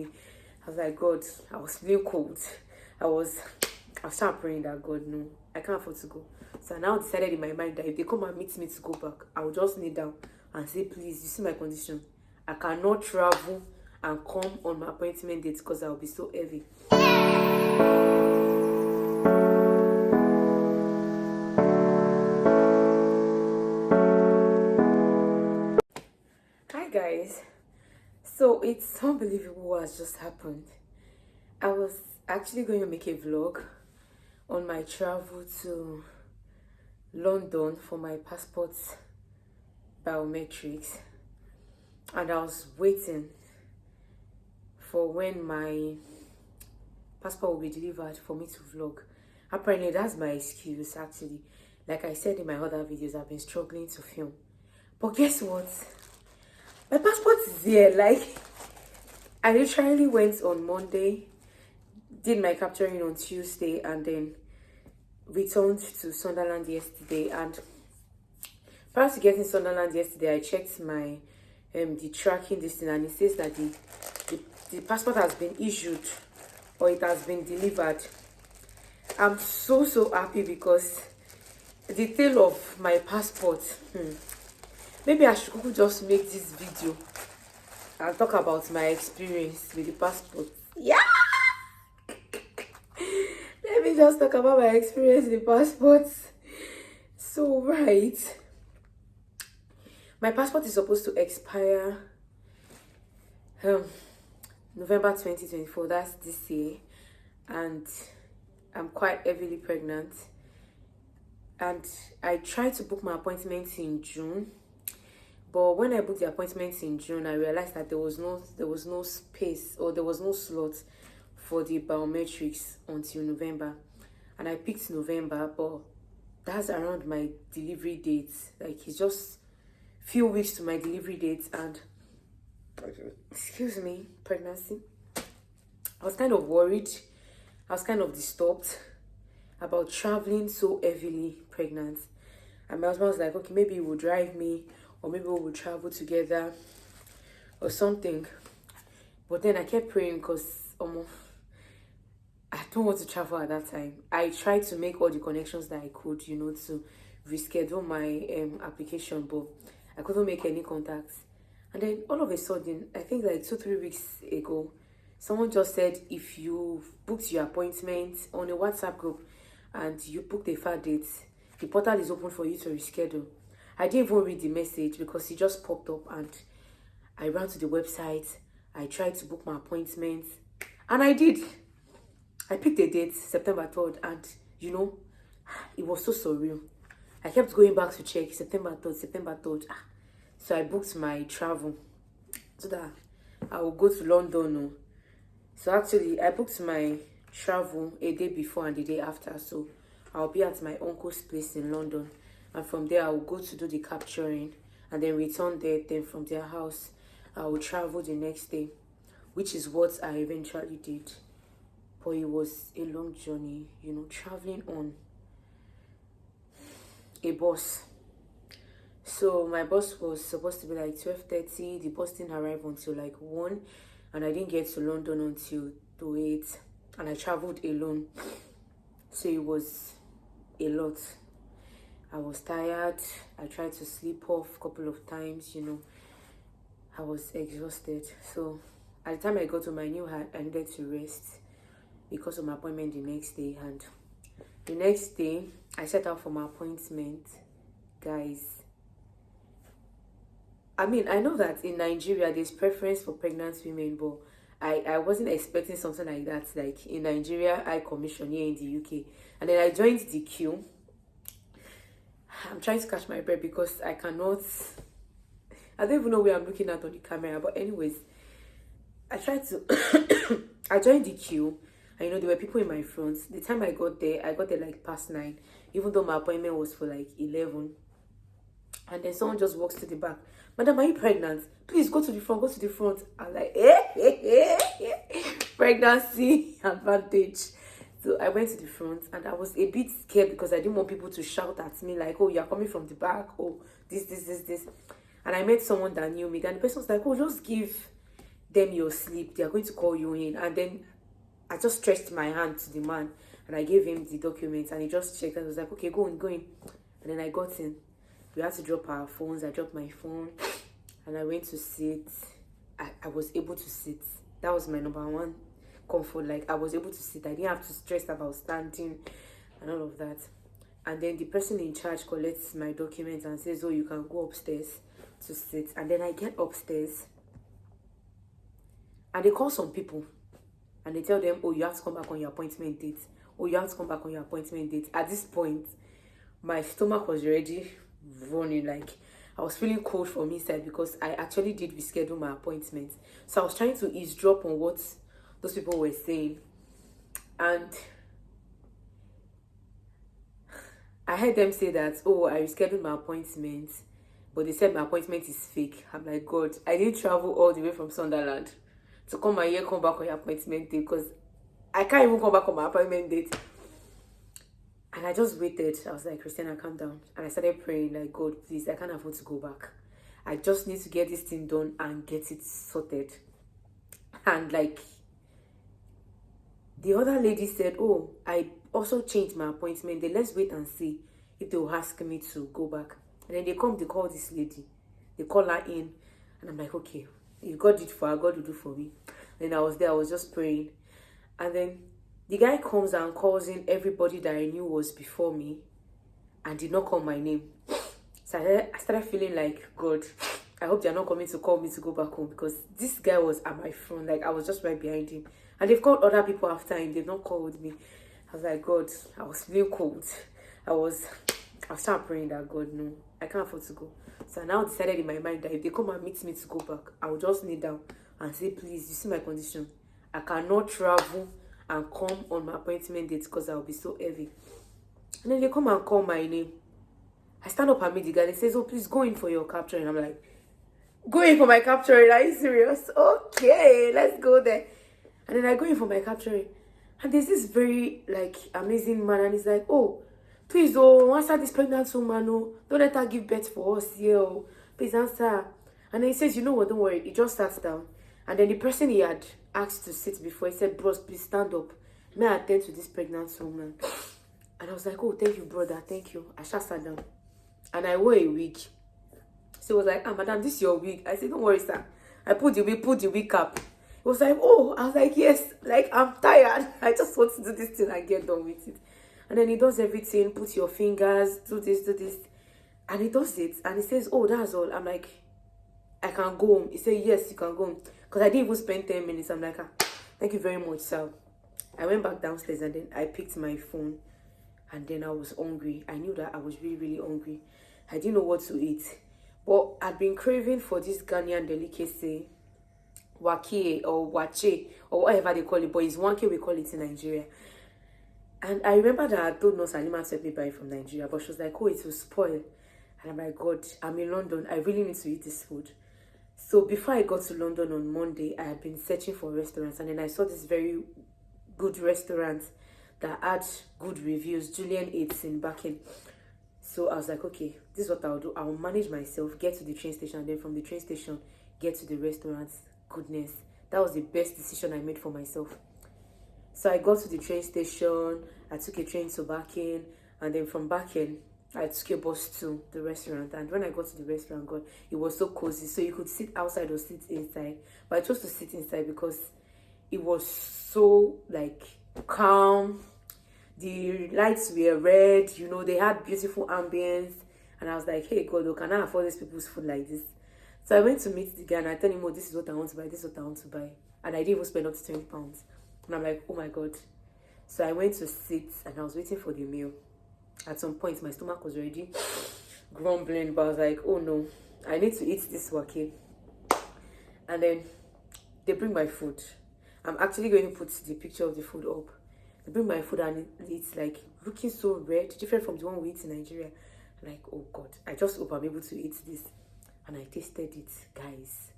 me. I was like, God, I was feeling cold. I was starting praying that, God, no, I can't afford to go. So I now decided in my mind that if they come and meet me to go back, I will just kneel down and say, please, you see my condition. I cannot travel and come on my appointment date because I will be so heavy. Hi guys. So it's unbelievable what has just happened. I was actually going to make a vlog on my travel to London for my passport biometrics, and I was waiting for when my passport will be delivered for me to vlog. Apparently that's my excuse. Actually, like I said in my other videos, I've been struggling to film, but guess what, my passport is here. Like, I literally went on Monday, did my capturing on Tuesday, and then returned to Sunderland yesterday. And prior to getting Sunderland yesterday, I checked my the tracking this thing, and it says that the passport has been issued, or it has been delivered. I'm so happy because the tale of my passport, maybe I should just make this video and talk about my experience with the passport. Yeah, let me just talk about my experience with the passport. So right, my passport is supposed to expire November 2024. That's this year, and I'm quite heavily pregnant. And I tried to book my appointment in June, but when I booked the appointment in June, I realized that there was no space, or there was no slot for the biometrics until November, and I picked November, but that's around my delivery date. Like, it's just few weeks to my delivery date, and excuse me, pregnancy. I was kind of worried. I was kind of disturbed about traveling so heavily pregnant. And my husband was like, okay, maybe he will drive me, or maybe we will travel together or something. But then I kept praying because I don't want to travel at that time. I tried to make all the connections that I could, to reschedule my application, but I couldn't make any contacts. And then all of a sudden, I think like 2-3 weeks ago, someone just said, if you booked your appointment on a WhatsApp group and you booked a far date, the portal is open for you to reschedule. I didn't even read the message because it just popped up, and I ran to the website. I tried to book my appointment, and I did. I picked a date, September 3rd, and it was so surreal. I kept going back to check September 3rd. So I booked my travel so that I will go to London. So actually, I booked my travel a day before and the day after. So I'll be at my uncle's place in London, and from there I will go to do the capturing and then return there. Then from their house, I will travel the next day, which is what I eventually did. But it was a long journey, traveling on a bus. So my bus was supposed to be like 12:30. The bus didn't arrive until like 1, and I didn't get to London until 8, and I traveled alone. So it was a lot. I was tired. I tried to sleep off a couple of times, I was exhausted. So at the time I got to my new house, I needed to rest because of my appointment the next day. And the next day I set out for my appointment. Guys, I mean, I know that in Nigeria there's preference for pregnant women, but I wasn't expecting something like that, like in Nigerian High Commission here in the UK. And then I joined the queue. I'm trying to catch my breath because I don't even know where I'm looking at on the camera. But anyways, I joined the queue, and there were people in my front. The time I got there like past 9, even though my appointment was for like 11. And then someone just walks to the back. Madam, are you pregnant? Please go to the front, go to the front. I'm like, pregnancy advantage. So I went to the front, and I was a bit scared because I didn't want people to shout at me like, oh, you're coming from the back, oh, this. And I met someone that knew me, and the person was like, oh, just give them your slip. They are going to call you in. And then I just stretched my hand to the man and I gave him the documents, and he just checked and was like, okay, go in, go in. And then I got in. We had to drop our phones. I dropped my phone and I went to sit. I was able to sit. That was my number one comfort. Like, I was able to sit. I didn't have to stress about standing and all of that. And then the person in charge collects my documents and says, oh, you can go upstairs to sit. And then I get upstairs and they call some people and they tell them, oh, you have to come back on your appointment date. Oh, you have to come back on your appointment date. At this point, my stomach was already running. Like, I was feeling cold from inside because I actually did reschedule my appointment. So I was trying to eavesdrop on what those people were saying. And I heard them say that, oh, I rescheduled my appointment, but they said my appointment is fake. I'm like, God, I didn't travel all the way from Sunderland to come back on your appointment date, because I can't even come back on my appointment date. And I just waited. I was like, Christina, calm down. And I started praying, like, God, please, I can't afford to go back. I just need to get this thing done and get it sorted. And like, the other lady said, oh, I also changed my appointment. Then let's wait and see if they will ask me to go back. And then they call this lady. They call her in. And I'm like, okay, if God did for her, God will do for me. Then I was there. I was just praying. And then the guy comes and calls in everybody that I knew was before me and did not call my name. So I started feeling like, God, I hope they're not coming to call me to go back home, because this guy was at my front. Like, I was just right behind him. And they've called other people after him. They've not called me. I was like, God, I was feeling cold. I was started praying that, God, no, I can't afford to go. So I now decided in my mind that if they come and meet me to go back, I will just kneel down and say, please, you see my condition. I cannot travel and come on my appointment date because I will be so heavy. And then they come and call my name. I stand up and meet the guy and he says, oh, please go in for your capturing. I'm like, go in for my capturing? Are you serious? Okay, let's go there. And then I go in for my capturing. And there's this very, like, amazing man. And he's like, oh, please, oh, answer this pregnant woman. Oh, don't let her give birth for us here. Oh, please answer. And then he says, you know what, don't worry. He just sat down. And then the person he had asked to sit before, he said, bros, please stand up. May I attend to this pregnant woman? And I was like, oh, thank you, brother. Thank you. I just sat down. And I wore a wig. So he was like, ah, madam, this is your wig. I said, don't worry, sir. I put the wig up. He was like, oh, I was like, yes, like, I'm tired. I just want to do this thing and get done with it. And then he does everything. Put your fingers, do this, do this. And he does it. And he says, oh, that's all. I'm like, I can go home. He said, yes, you can go home. Because I didn't even spend 10 minutes. I'm like, ah, thank you very much, sir. I went back downstairs and then I picked my phone. And then I was hungry. I knew that I was really, really hungry. I didn't know what to eat. But I'd been craving for this Ghanaian delicacy, wake or wache, or whatever they call it. But it's wanke, we call it in Nigeria. And I remember that I told Nurse Halima to help me buy it from Nigeria. But she was like, oh, it will spoil. And I'm like, God, I'm in London. I really need to eat this food. So before I got to London on Monday, I had been searching for restaurants. And then I saw this very good restaurant that had good reviews, Julian Eats in Backing. So I was like, okay, this is what I'll do. I'll manage myself, get to the train station, and then from the train station, get to the restaurant. Goodness, that was the best decision I made for myself. So I got to the train station, I took a train to Backing, and then from Backing, I took a bus to the restaurant. And when I got to the restaurant, God, it was so cozy. So you could sit outside or sit inside. But I chose to sit inside because it was so, like, calm. The lights were red, you know, they had beautiful ambience. And I was like, hey, God, oh, can I afford these people's food like this? So I went to meet the guy and I told him, oh, this is what I want to buy, this is what I want to buy. And I didn't even spend up to 20 pounds. And I'm like, oh my God. So I went to sit and I was waiting for the meal. At some point, my stomach was already grumbling, but I was like, oh no, I need to eat this wake. And then they bring my food. I'm actually going to put the picture of the food up. They bring my food and it's like looking so red, different from the one we eat in Nigeria. I'm like, oh God, I just hope I'm able to eat this. And I tasted it, guys.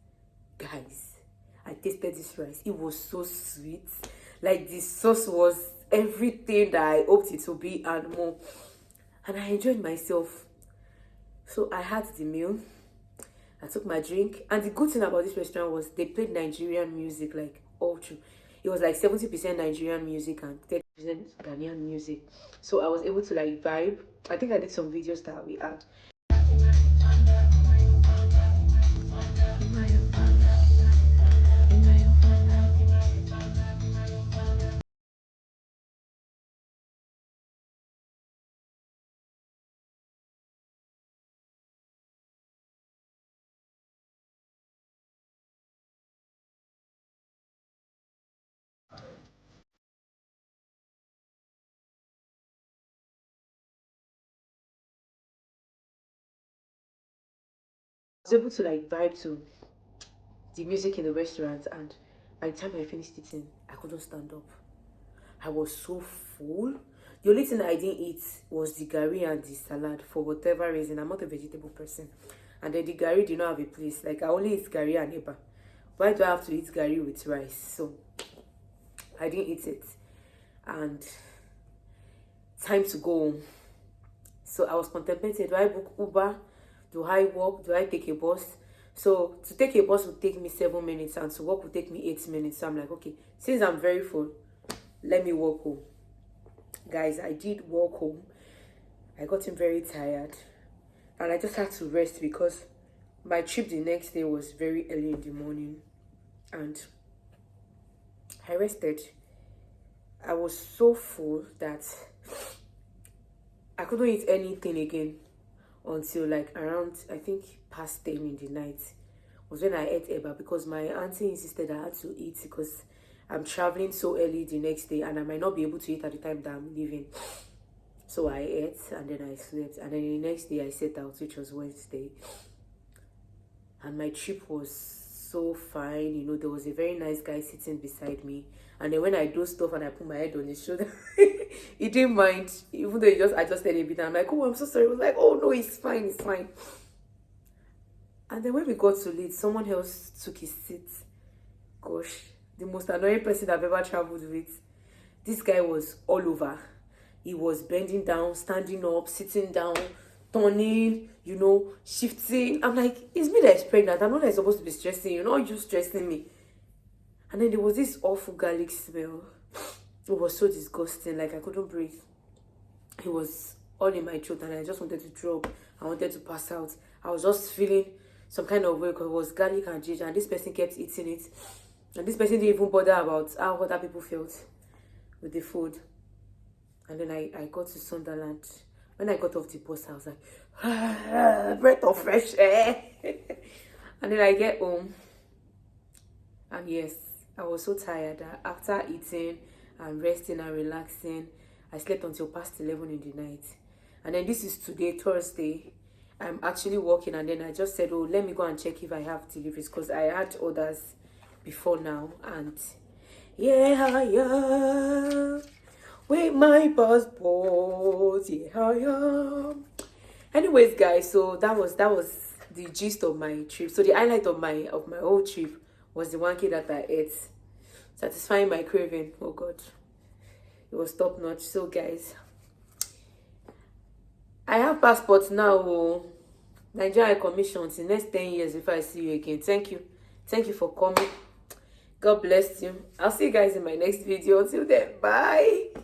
I tasted this rice. It was so sweet. Like, the sauce was everything that I hoped it to be and more. And I enjoyed myself. So I had the meal. I took my drink, and the good thing about this restaurant was they played Nigerian music like all through. It was like 70% Nigerian music and 30% Ghanaian music. So I was able to like vibe. I think I did some videos that we had. I was able to like vibe to the music in the restaurant, and by the time I finished eating, I couldn't stand up. I was so full. The only thing I didn't eat was the gari and the salad for whatever reason. I'm not a vegetable person. And then the gari did not have a place. Like I only eat gari and eba. Why do I have to eat gari with rice? So I didn't eat it. And time to go home. So I was contemplating, do I book Uber? Do I walk? Do I take a bus? So to take a bus would take me 7 minutes, and to walk would take me 8 minutes. So I'm like, okay, since I'm very full, let me walk home. Guys, I did walk home. I got very tired, and I just had to rest because my trip the next day was very early in the morning, and I rested. I was so full that I couldn't eat anything again until like around, I think, past 10 in the night was when I ate eba, because my auntie insisted I had to eat because I'm traveling so early the next day and I might not be able to eat at the time that I'm leaving. So I ate and then I slept, and then the next day I set out, which was Wednesday. And my trip was so fine. You know, there was a very nice guy sitting beside me, and then when I dozed off and I put my head on his shoulder, he didn't mind, even though he just adjusted a bit. And I'm like, oh, I'm so sorry. He was like, oh no, it's fine, it's fine. And then when we got to Leeds, someone else took his seat. Gosh, the most annoying person I've ever traveled with. This guy was all over. He was bending down, standing up, sitting down, turning, you know, shifting. I'm like, it's me that's pregnant. I'm not like supposed to be stressing. You're not you stressing me. And then there was this awful garlic smell. It was so disgusting. Like I couldn't breathe. It was all in my throat, and I just wanted to drop. I wanted to pass out. I was just feeling some kind of way because it was garlic and ginger, and this person kept eating it. And this person didn't even bother about how other people felt with the food. And then I got to Sunderland. When I got off the bus, I was like, breath of fresh air. And then I get home. And yes, I was so tired that after eating and resting and relaxing, I slept until past 11 in the night. And then this is today, Thursday. I'm actually working, and then I just said, oh, let me go and check if I have deliveries, because I had orders before now. And yeah, I am with my passport. Yeah, I am. Anyways, guys, so that was the gist of my trip. So the highlight of my whole trip was the 1K that I ate, satisfying my craving. Oh God, it was top notch. So guys, I have passports now. Oh, Nigerian High Commission till next 10 years if I see you again. Thank you for coming. God bless you. I'll see you guys in my next video. Until then, bye.